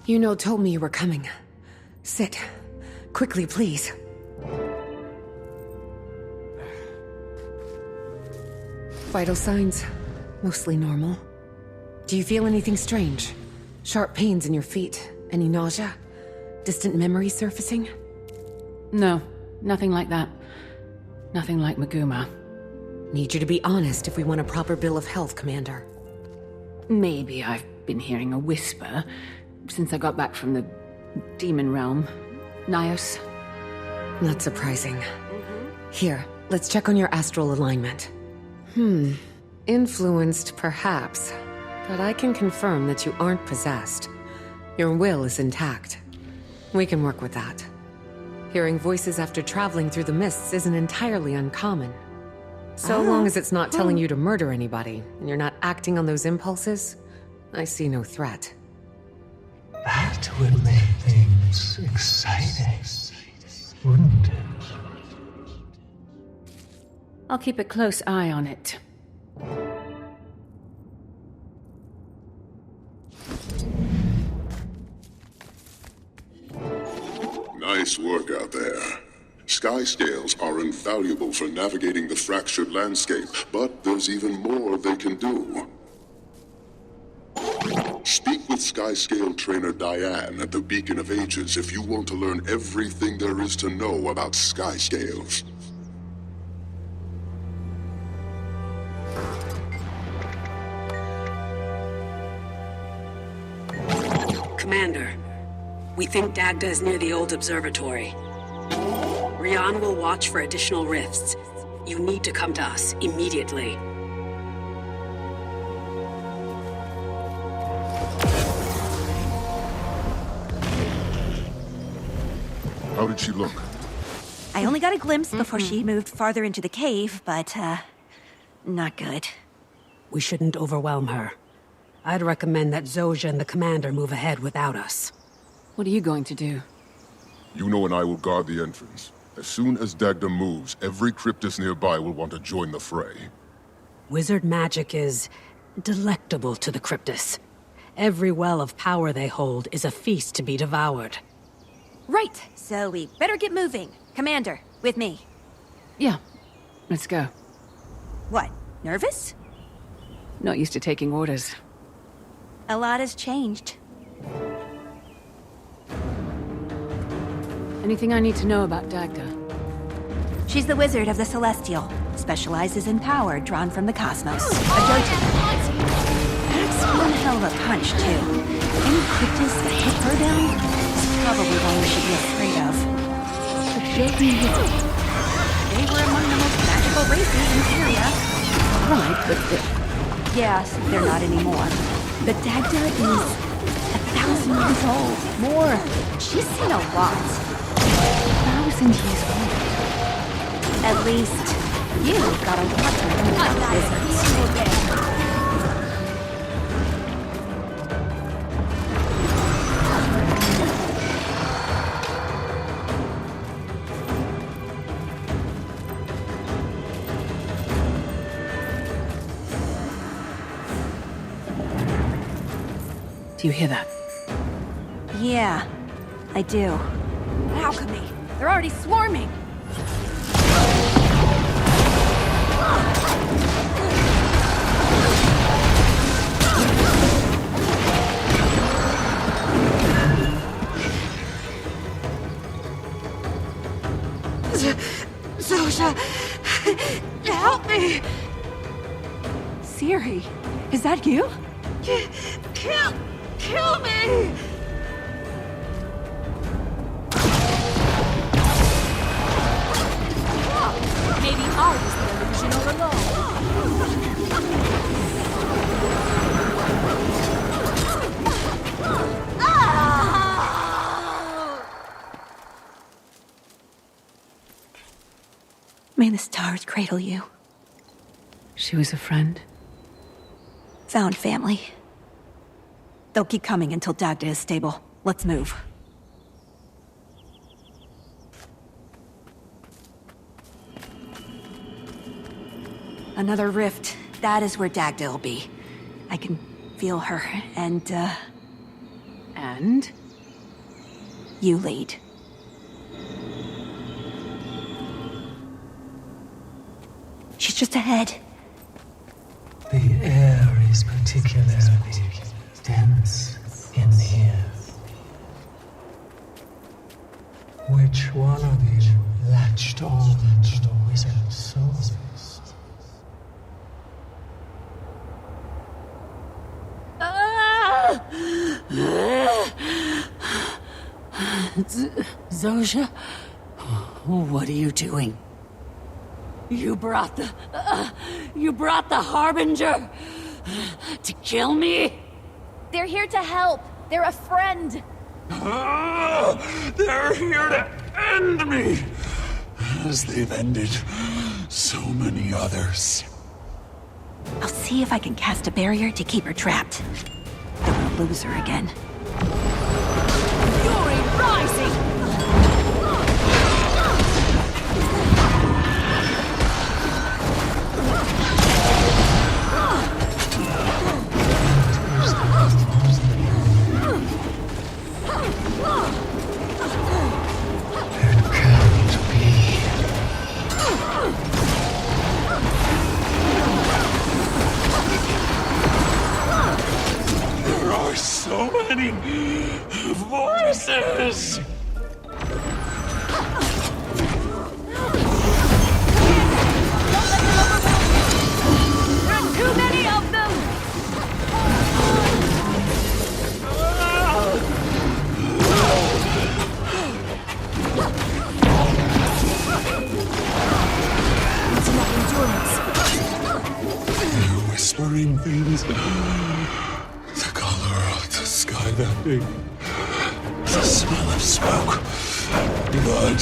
Yuno told me you were coming. Sit. Quickly, please. Vital signs. Mostly normal. Do you feel anything strange? Sharp pains in your feet? Any nausea? Distant memories surfacing? No, nothing like that. Nothing like Maguma. Need you to be honest if we want a proper bill of health, Commander. Maybe I've been hearing a whisper since I got back from the demon realm. Nyos? Not surprising. Here, let's check on your astral alignment. Influenced, perhaps. But I can confirm that you aren't possessed. Your will is intact. We can work with that. Hearing voices after traveling through the mists isn't entirely uncommon. So long as it's not telling you to murder anybody, and you're not acting on those impulses, I see no threat. That would make things exciting, wouldn't it? I'll keep a close eye on it. Nice work out there. Sky scales are invaluable for navigating the fractured landscape, but there's even more they can do. Speak with Sky Scale trainer Diane at the Beacon of Ages if you want to learn everything there is to know about Sky Scales. Commander, we think Dagda is near the old observatory. Rian will watch for additional rifts. You need to come to us immediately. How did she look? I only got a glimpse before she moved farther into the cave, but, not good. We shouldn't overwhelm her. I'd recommend that Zojja and the commander move ahead without us. What are you going to do? Yuno and I will guard the entrance. As soon as Dagda moves, every cryptus nearby will want to join the fray. Wizard magic is delectable to the Cryptus. Every well of power they hold is a feast to be devoured. Right, so we better get moving. Commander, with me. Yeah, let's go. What, nervous? Not used to taking orders. A lot has changed. Anything I need to know about Dagda? She's the wizard of the Celestial. Specializes in power drawn from the cosmos. A Jotun. That's one hell of a punch, too. Any cryptus that hits her down is probably one we should be afraid of. The Jotun wizard. They were among the most magical races in Syria. Right, but Yes, they're not anymore. But Dagda is 1,000 years old. More. She's seen a lot. 1,000 years old. At least, you got a lot to learn about wizards. Do you hear that? Yeah, I do. Alchemy! They're already swarming! Zojja! Help me! Siri, is that you? Kill me! Maybe I was the illusion all along. May the stars cradle you. She was a friend. Found family. They'll keep coming until Dagda is stable. Let's move. Another rift. That is where Dagda will be. I can feel her, and And? You lead. She's just ahead. The air is particularly dense in here. Which one of you latched on to the wizard's soul? Zosha? What are you doing? You brought the Harbinger to kill me? They're here to help. They're a friend. They're here to end me, as they've ended so many others. I'll see if I can cast a barrier to keep her trapped. I won't lose her again. Fury rising! There are so many voices! There are too many of them! It's enough endurance. They're whispering things. The color of the sky that big. The smell of smoke. Blood.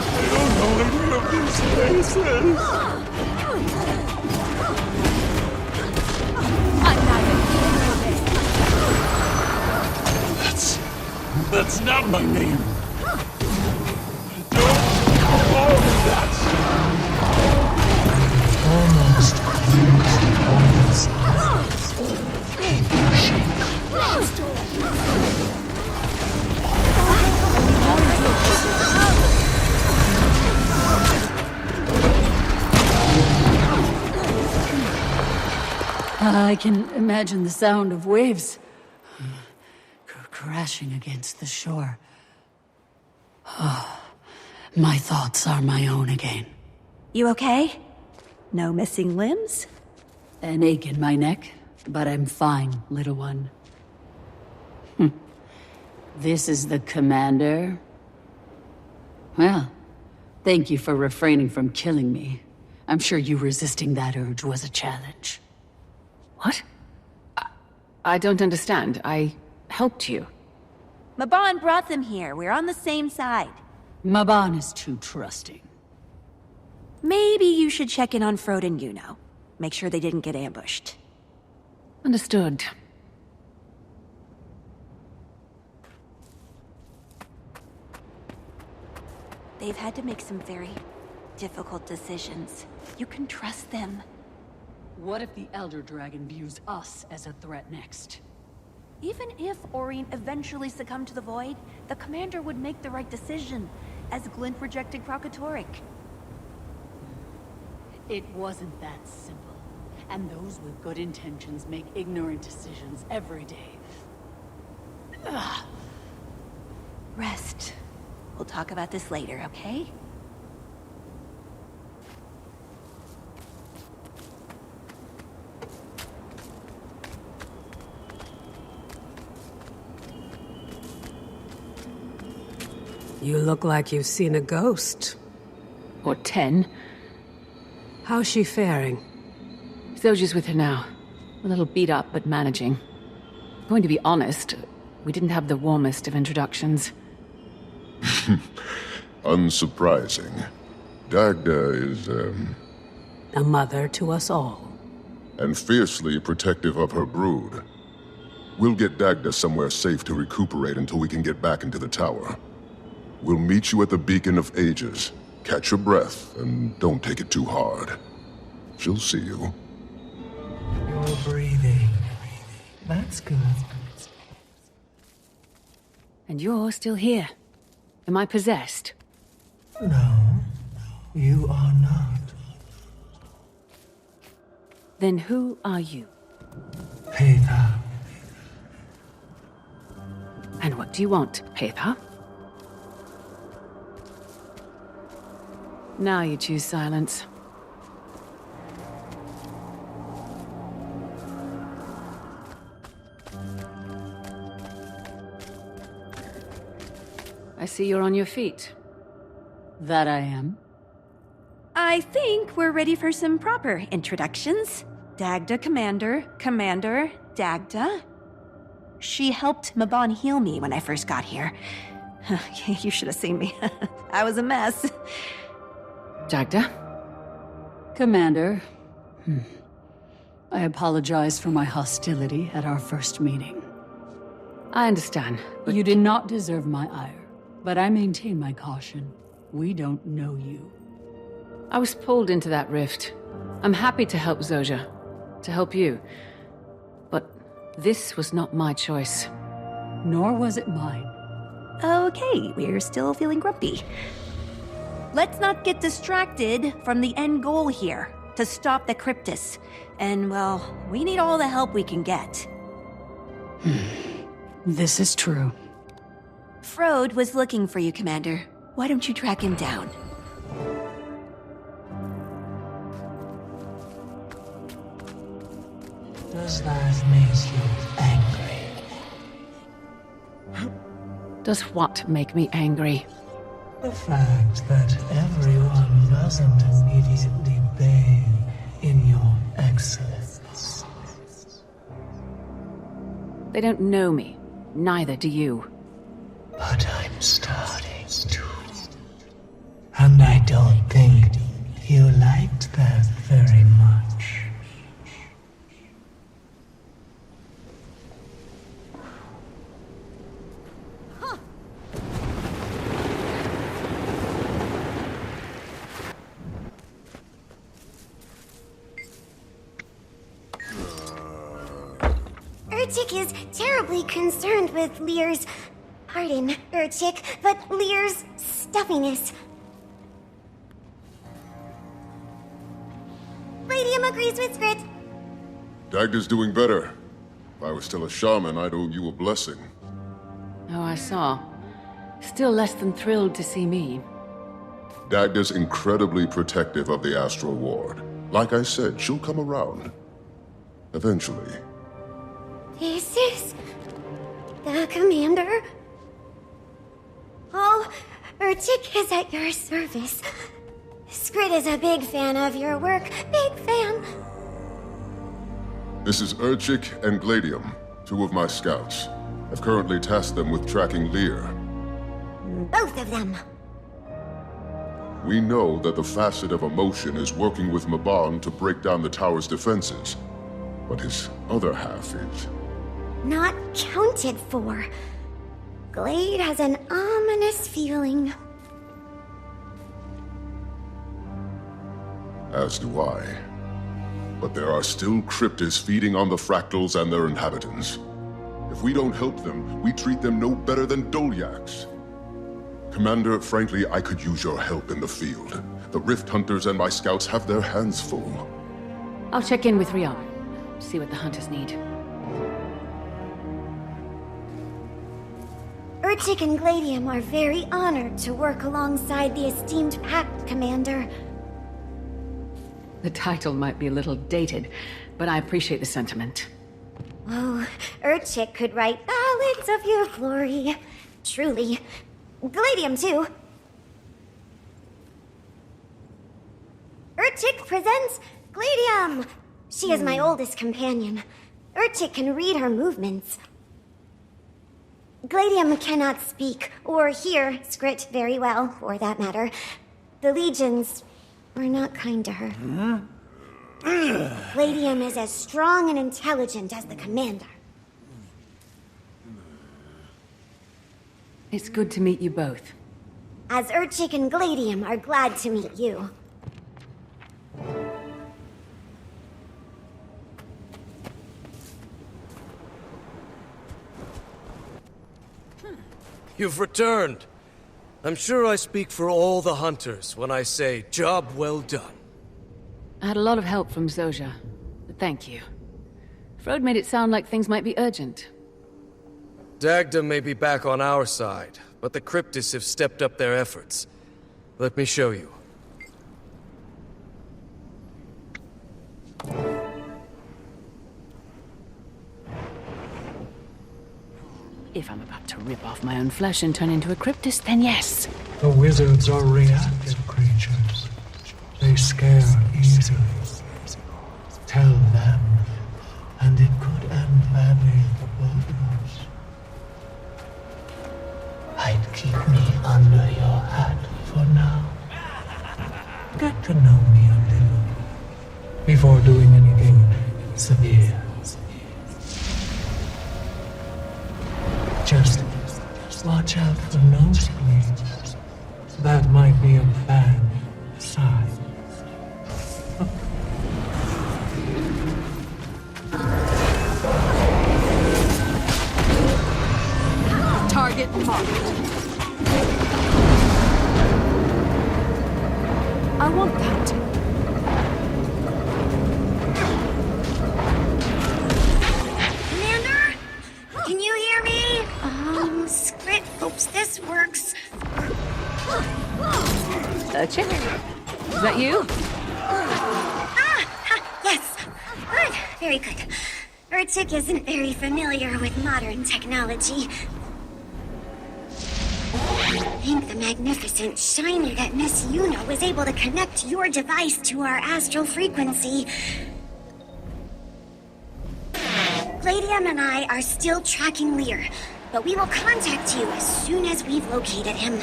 I don't know any of these places. That's not my name. Don't call me that. Almost closed all its eyes. Keep pushing. I can imagine the sound of waves crashing against the shore. My thoughts are my own again. You okay? No missing limbs? An ache in my neck, but I'm fine, little one. This is the commander? Well, thank you for refraining from killing me. I'm sure you resisting that urge was a challenge. What? I don't understand. I helped you. Maban brought them here. We're on the same side. Maban is too trusting. Maybe you should check in on Frode and Yuno. Make sure they didn't get ambushed. Understood. They've had to make some very difficult decisions. You can trust them. What if the Elder Dragon views us as a threat next? Even if Aurene eventually succumbed to the Void, the commander would make the right decision, as Glint rejected Krakatoric. It wasn't that simple. And those with good intentions make ignorant decisions every day. Ugh. Rest. We'll talk about this later, okay? You look like you've seen a ghost. Or 10. How's she faring? Zoja's with her now. A little beat up, but managing. Going to be honest, we didn't have the warmest of introductions. Unsurprising. Dagda is, A mother to us all. and fiercely protective of her brood. We'll get Dagda somewhere safe to recuperate until we can get back into the tower. We'll meet you at the Beacon of Ages. Catch your breath and don't take it too hard. She'll see you. You're breathing. That's good. And you're still here. Am I possessed? No, you are not. Then who are you? Peter. And what do you want, Peter? Now you choose silence. I see you're on your feet. That I am. I think we're ready for some proper introductions. Dagda Commander, Commander Dagda. She helped Mabon heal me when I first got here. You should have seen me. I was a mess. Dagda? Commander. I apologize for my hostility at our first meeting. I understand, but You did not deserve my ire, but I maintain my caution. We don't know you. I was pulled into that rift. I'm happy to help Zoja, to help you. But this was not my choice. Nor was it mine. Okay, we're still feeling grumpy. Let's not get distracted from the end goal here, to stop the Cryptus. And, well, we need all the help we can get. This is true. Frode was looking for you, Commander. Why don't you track him down? Does that make you angry? Does what make me angry? The fact that everyone doesn't immediately bathe in your excellence. They don't know me. Neither do you. But I'm starting to. And I don't think you liked that very much. Urchik is terribly concerned with Lear's... Pardon, Urchik, but Lear's stuffiness. Radium agrees with Skrit. Dagda's doing better. If I was still a shaman, I'd owe you a blessing. Oh, I saw. Still less than thrilled to see me. Dagda's incredibly protective of the Astral Ward. Like I said, she'll come around. Eventually. This is... the commander? Oh, Urchik is at your service. Skrit is a big fan of your work. Big fan. This is Urchik and Gladium, two of my scouts. I've currently tasked them with tracking Lear. Both of them. We know that the facet of emotion is working with Mabon to break down the tower's defenses. But his other half is... not counted for. Glade has an ominous feeling. As do I. But there are still cryptids feeding on the fractals and their inhabitants. If we don't help them, we treat them no better than Dolyaks. Commander, frankly, I could use your help in the field. The Rift Hunters and my scouts have their hands full. I'll check in with Rion. See what the hunters need. Urchik and Gladium are very honored to work alongside the esteemed Pact, Commander. The title might be a little dated, but I appreciate the sentiment. Oh, Urchik could write ballads of your glory. Truly. Gladium, too. Urchik presents Gladium! She is my oldest companion. Urchik can read her movements. Gladium cannot speak or hear Skrit very well, for that matter. The legions were not kind to her. Gladium is as strong and intelligent as the commander. It's good to meet you both. as Urchik and Gladium are glad to meet you. You've returned. I'm sure I speak for all the hunters when I say, job well done. I had a lot of help from Zoja, but thank you. Frode made it sound like things might be urgent. Dagda may be back on our side, but the Cryptists have stepped up their efforts. Let me show you. If I'm about to rip off my own flesh and turn into a Cryptist, then yes. The wizards are reactive creatures. They scare easily. Tell them, and it could end badly for both of us. I'd keep me under your hat for now. Get to know me a little before doing anything severe. Just watch out for nosebleeds. That might be a bad sign. Target marked. I want that. Commander? Can you hear me? Skrit hopes this works. Chick? Is that you? Yes. Good. Very good. Urchik isn't very familiar with modern technology. Thank the magnificent shiny that Miss Yuna was able to connect your device to our astral frequency. Gladium and I are still tracking Lear, but we will contact you as soon as we've located him.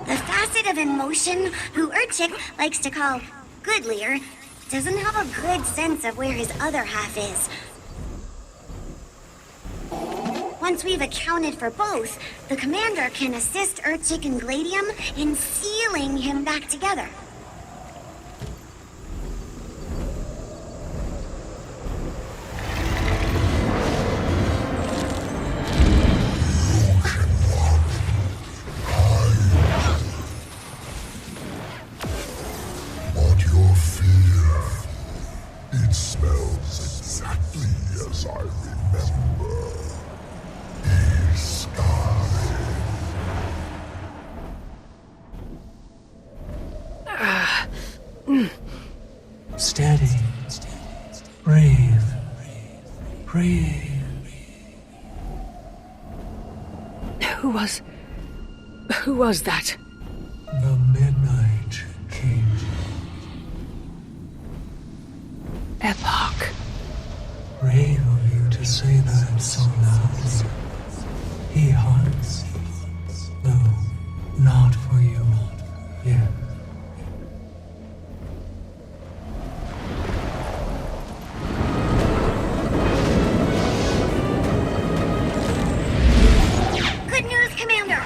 The facet of emotion, who Urchik likes to call Good Lear, doesn't have a good sense of where his other half is. Once we've accounted for both, the commander can assist Urchik and Gladium in sealing him back together. What your fear? It smells exactly as I remember. Steady. Breathe. Breathe. Who was that? The Midnight King. Epoch. Brave of you to say that so loudly. He hunts. No, not for you. Yet. Good news, Commander!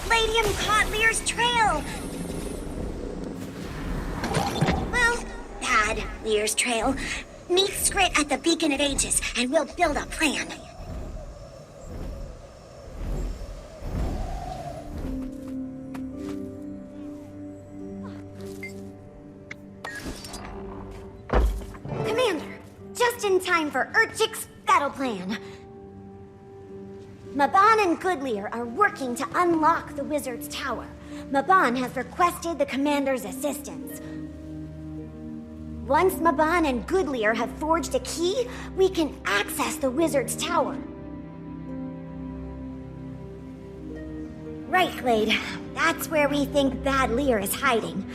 Gladium caught Lear's trail! Well, bad Lear's trail. Meet Skrit at the Beacon of Ages, and we'll build a plan. Commander, just in time for Urchik's battle plan. Maban and Goodlear are working to unlock the Wizard's Tower. Maban has requested the Commander's assistance. Once Maban and Goodlear have forged a key, we can access the Wizard's Tower. Right, Glade. That's where we think Bad Lear is hiding.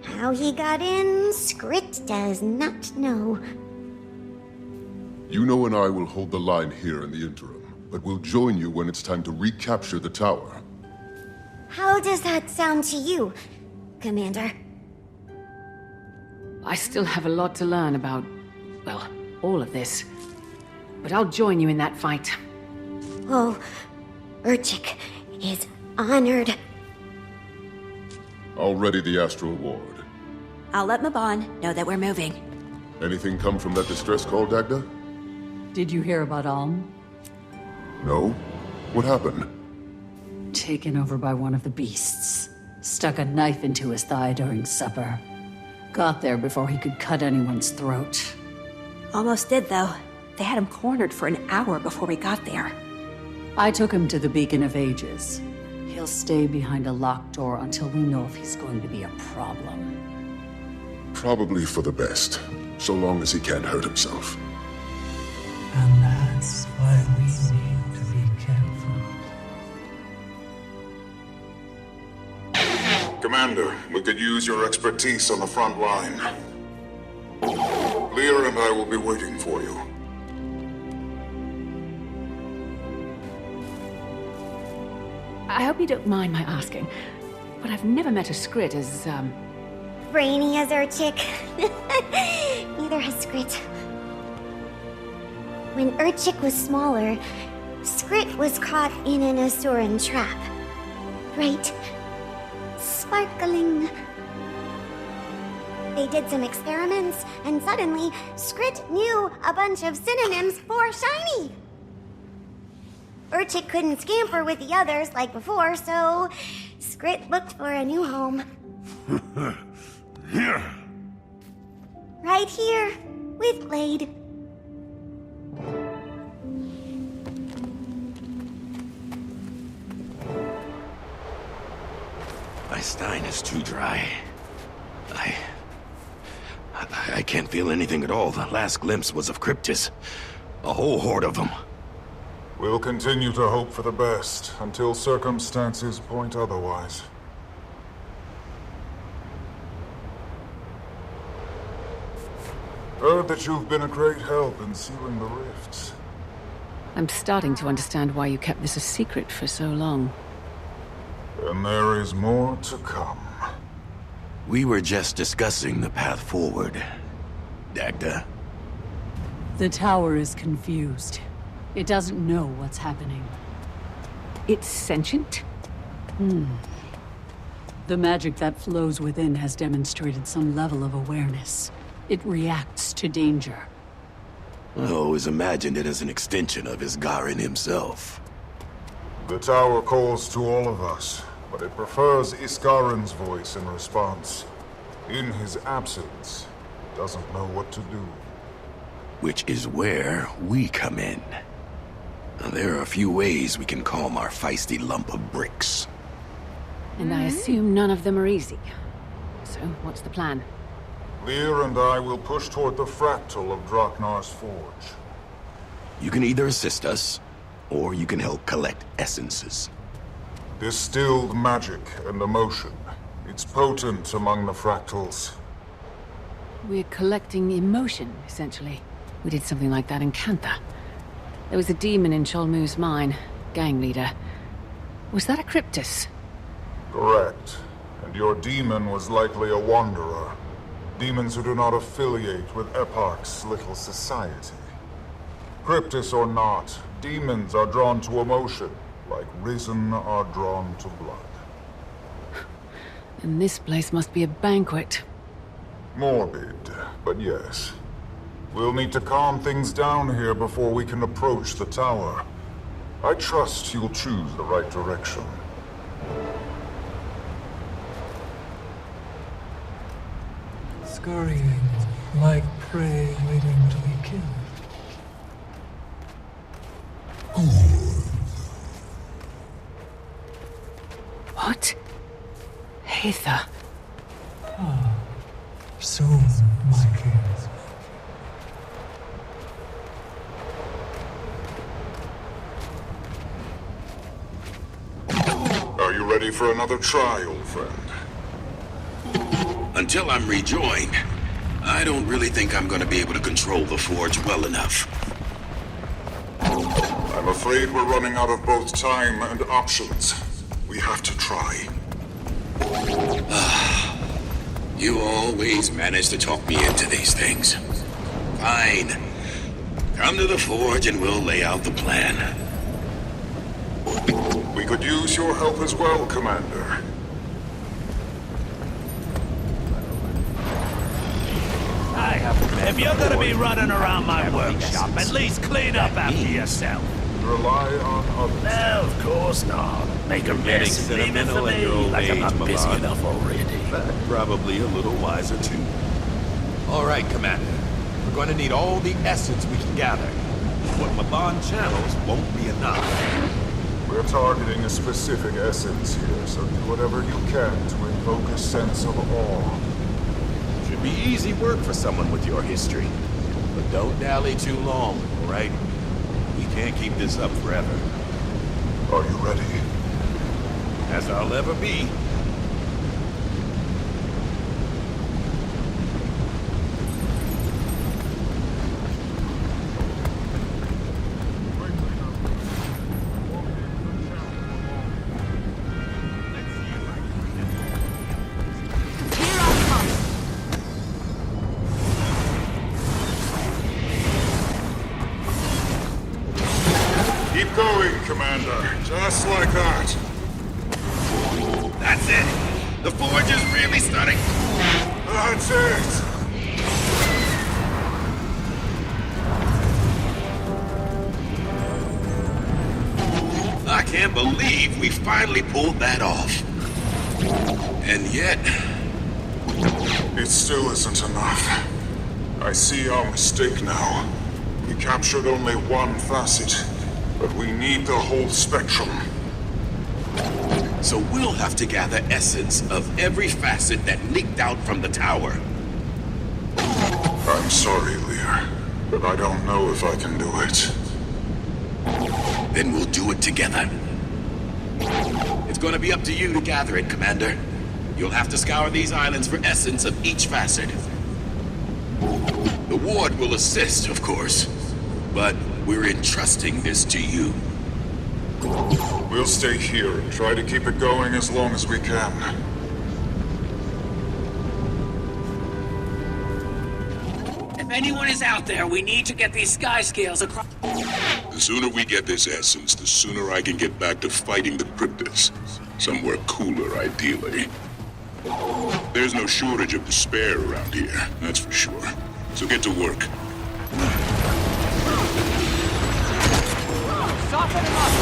How he got in, Skrit does not know. Yuno and I will hold the line here in the interim, but we'll join you when it's time to recapture the tower. How does that sound to you, Commander? I still have a lot to learn about well, all of this. But I'll join you in that fight. Oh, Urchik is honored. I'll ready the astral ward. I'll let Mabon know that we're moving. Anything come from that distress call, Dagda? Did you hear about Alm? No? What happened? Taken over by one of the beasts. Stuck a knife into his thigh during supper. Got there before he could cut anyone's throat. Almost did, though. They had him cornered for an hour before we got there. I took him to the Beacon of Ages. He'll stay behind a locked door until we know if he's going to be a problem. Probably for the best, so long as he can't hurt himself. And that's why we need to be careful. Commander, we could use your expertise on the front line. Lear and I will be waiting for you. I hope you don't mind my asking, but I've never met a Skrit as, Brainy as Urchik. Neither has Skrit. When Urchik was smaller, Skrit was caught in an Asuran trap. Right? Sparkling. They did some experiments, and suddenly, Skrit knew a bunch of synonyms for shiny. Urchik couldn't scamper with the others like before, so Skrit looked for a new home. Here. Right here, with Blade. My stein is too dry. I can't feel anything at all. The last glimpse was of Cryptis. A whole horde of them. We'll continue to hope for the best until circumstances point otherwise. Heard that you've been a great help in sealing the rifts. I'm starting to understand why you kept this a secret for so long. And there is more to come. We were just discussing the path forward, Dagda. The tower is confused. It doesn't know what's happening. It's sentient? The magic that flows within has demonstrated some level of awareness. It reacts to danger. I always imagined it as an extension of Isgarin himself. The tower calls to all of us, but it prefers Isgarin's voice in response. In his absence, it doesn't know what to do. Which is where we come in. Now, there are a few ways we can calm our feisty lump of bricks. And I assume none of them are easy. So, what's the plan? Lear and I will push toward the fractal of Draknar's forge. You can either assist us, or you can help collect essences. Distilled magic and emotion. It's potent among the fractals. We're collecting emotion, essentially. We did something like that in Kantha. There was a demon in Cholmu's mine, gang leader. Was that a Cryptis? Correct. And your demon was likely a wanderer. Demons who do not affiliate with Eparch's little society. Cryptis or not, demons are drawn to emotion, like Risen are drawn to blood. And this place must be a banquet. Morbid, but yes. We'll need to calm things down here before we can approach the tower. I trust you'll choose the right direction. Scurrying like prey waiting to be killed. What? Aether. Soon, my king. Are you ready for another try, old friend? Until I'm rejoined, I don't really think I'm gonna be able to control the forge well enough. I'm afraid we're running out of both time and options. We have to try. You always manage to talk me into these things. Fine. Come to the forge and we'll lay out the plan. We could use your help as well, Commander. If you're gonna be running around my workshop, at least clean up after yourself. Rely on others. No, of course not. Make a mess and leave it for me, like I'm not busy enough already. Probably a little wiser too. All right, Commander. We're going to need all the essence we can gather. What Mabon channels won't be enough. We're targeting a specific essence here, so do whatever you can to invoke a sense of awe. Should be easy work for someone with your history. But don't dally too long, all right? We can't keep this up forever. Are you ready? As I'll ever be. Keep going, Commander. Just like that. That's it. The forge is really starting. That's it. I can't believe we finally pulled that off. And yet... It still isn't enough. I see our mistake now. We captured only one facet, but we need the whole spectrum. So we'll have to gather essence of every facet that leaked out from the tower. I'm sorry, Lear, but I don't know if I can do it. Then we'll do it together. It's gonna be up to you to gather it, Commander. You'll have to scour these islands for essence of each facet. The ward will assist, of course, but we're entrusting this to you. We'll stay here and try to keep it going as long as we can. If anyone is out there, we need to get these sky scales across. The sooner we get this essence, the sooner I can get back to fighting the Cryptids. Somewhere cooler, ideally. There's no shortage of despair around here, that's for sure. So get to work. Soften him up!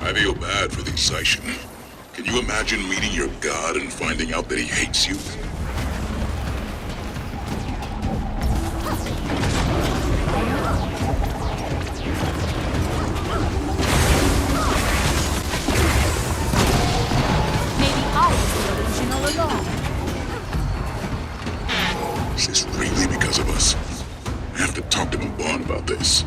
I feel bad for the Seishan. Can you imagine meeting your god and finding out that he hates you? Maybe I was the original alone. Is this really because of us? I have to talk to Mabon about this.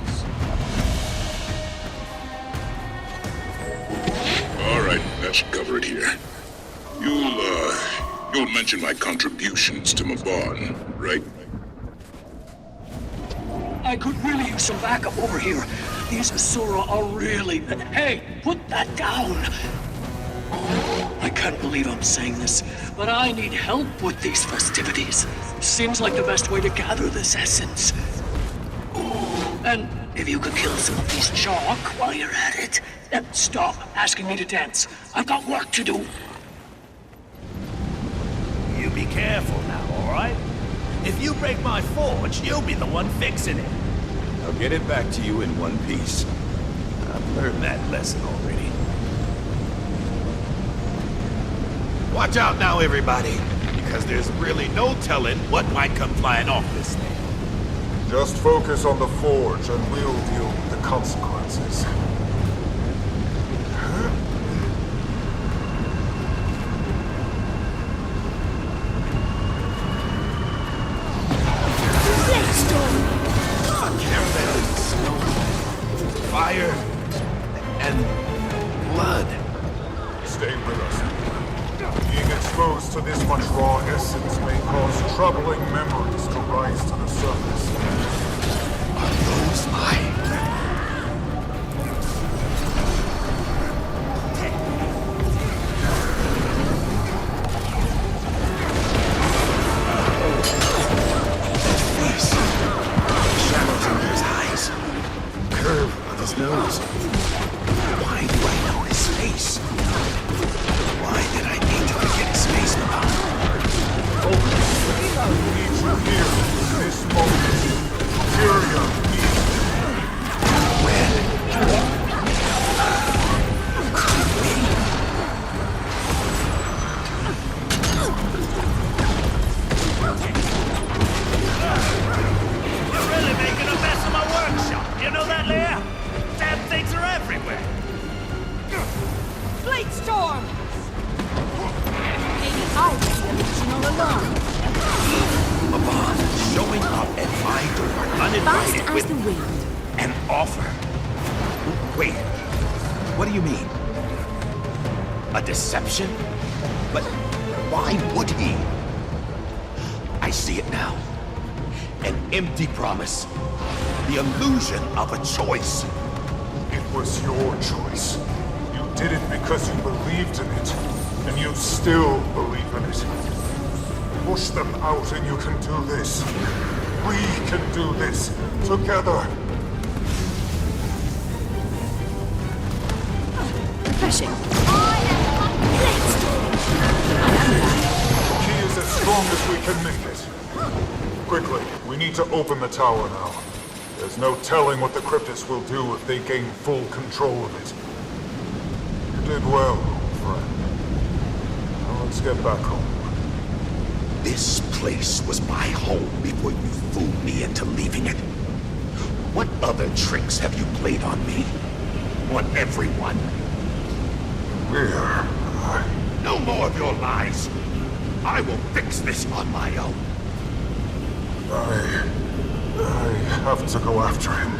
Alright, that should cover it here. You'll mention my contributions to Mabon, right? I could really use some backup over here. These Asura are really... Hey, put that down! I can't believe I'm saying this, but I need help with these festivities. Seems like the best way to gather this essence. And if you could kill some of these chalk while you're at it. Stop asking me to dance. I've got work to do. You be careful now, alright? If you break my forge, you'll be the one fixing it. I'll get it back to you in one piece. I've learned that lesson already. Watch out now, everybody, because there's really no telling what might come flying off this thing. Just focus on the forge and we'll deal with the consequences. Fire and blood. Stay with us. Being exposed to this much raw essence may cause troubling memories to rise to the surface. Are those mine? Why do I know his face? Why did I need to forget his face now? I need you here, this moment. Tyrion. You're really making a mess of my workshop. You know that, Leia? Damn things are everywhere. Blade storm! Maybe I'll be the original alarm. A bomb showing up at my door, Fast uninvited, as with the wind. an offer. Wait, what do you mean? A deception? But why would he? I see it now. An empty promise. The illusion of a choice. It was your choice. You did it because you believed in it. And you still believe in it. Push them out and you can do this. We can do this. Together. Refreshing. The key is as strong as we can make it. Quickly, we need to open the tower now. There's no telling what the Cryptists will do if they gain full control of it. You did well, friend. Now let's get back home. This place was my home before you fooled me into leaving it. What other tricks have you played on me? On everyone? We're... No more of your lies. I will fix this on my own. I have to go after him.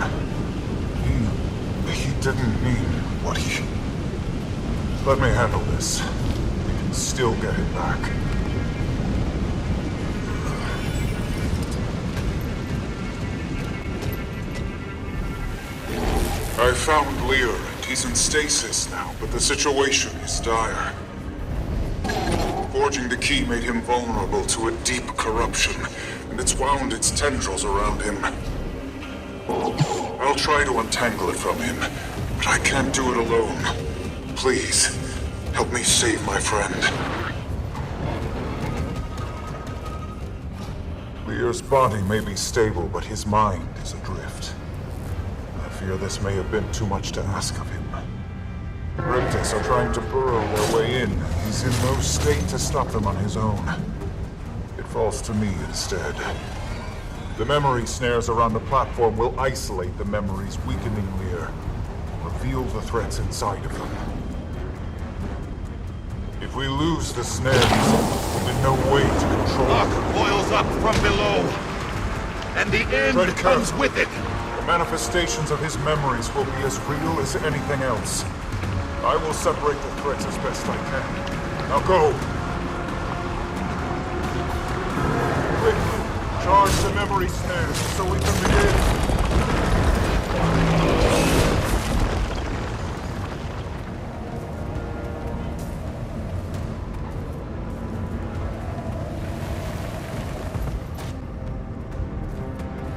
He didn't mean what he... Let me handle this. We can still get him back. I found Lear, and he's in stasis now, but the situation is dire. Forging the key made him vulnerable to a deep corruption, and it's wound its tendrils around him. I'll try to untangle it from him, but I can't do it alone. Please, help me save my friend. Lear's body may be stable, but his mind is adrift. I fear this may have been too much to ask of him. Cryptists are trying to burrow their way in. He's in no state to stop them on his own. It falls to me instead. The memory snares around the platform will isolate the memories, weakening Lear. Reveal the threats inside of them. If we lose the snares, we'll be no way to control them. Boils up from below, and the end comes with it. The manifestations of his memories will be as real as anything else. I will separate the threats as best I can. Now go! Quick! Charge the memory snares so we can begin!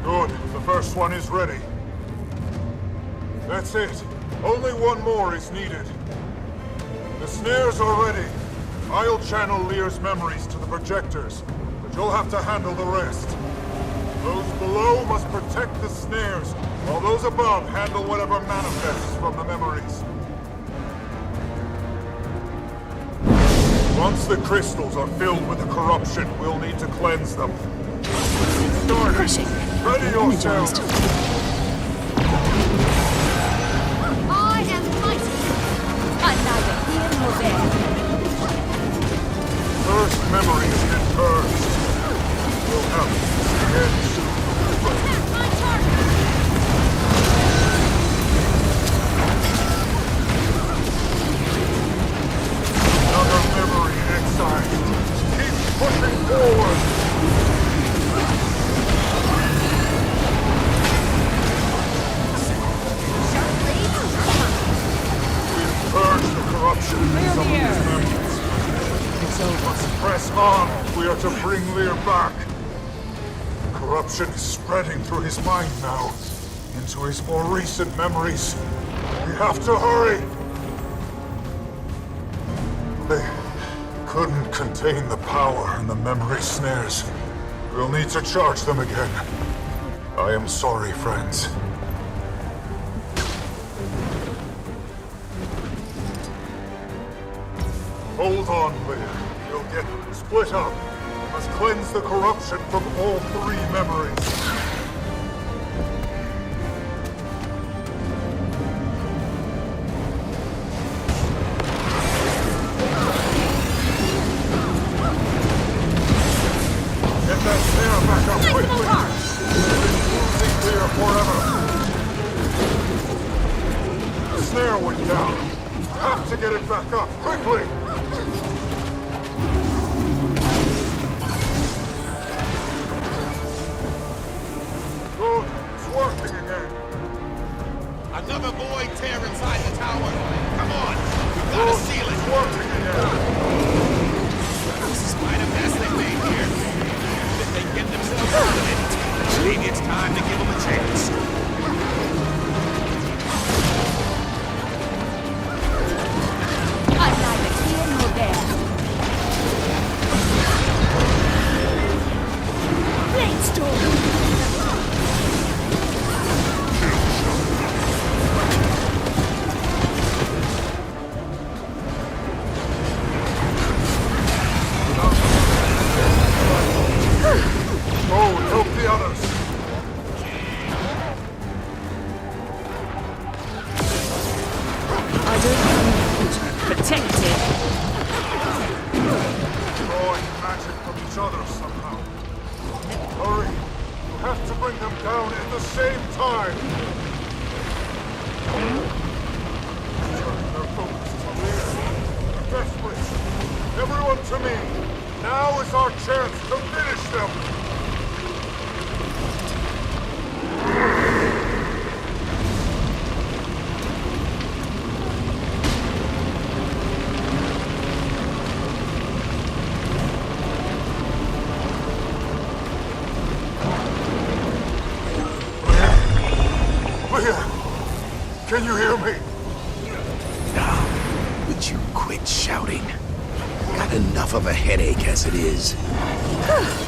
Good. The first one is ready. That's it. Only one more is needed. The snares are ready. I'll channel Lear's memories to the projectors, but you'll have to handle the rest. Those below must protect the snares, while those above handle whatever manifests from the memories. Once the crystals are filled with the corruption, we'll need to cleanse them. Start. Ready yourselves. I am mighty. I'm neither here nor there. First memory has been purged. We'll have to again soon. My target. Another memory exiled. Keep pushing forward. Purge the corruption in some of these memories. So let's press on if we are to bring Lear back. Corruption is spreading through his mind now, into his more recent memories. We have to hurry! They couldn't contain the power in the memory snares. We'll need to charge them again. I am sorry, friends. Hold on, Leia. We'll get split up. We must cleanse the corruption from all three memories. Get that snare back up quickly! It's losing here forever! The snare went down. Have to get it back up, quickly! Good, it's working again. Another void tear inside the tower. Come on, we gotta seal it. It's working again. This is quite a mess they made here. If they get themselves out of it, maybe it's time to give them a chance. I'm neither here nor there. Bladestorm! Go, help the others. I don't know. Protected. Drawing magic from each other somehow. Hurry! You have to bring them down at the same time! Turning their focus to Leia. Desperate! Everyone to me! Now is our chance to finish them! Leia! Can you hear me? Now, would you quit shouting? Got enough of a headache as it is.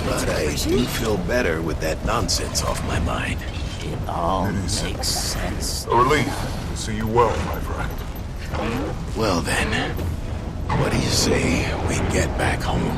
But I do feel better with that nonsense off my mind. It all makes sense. A relief to see you well, my friend. Well then, what do you say we get back home?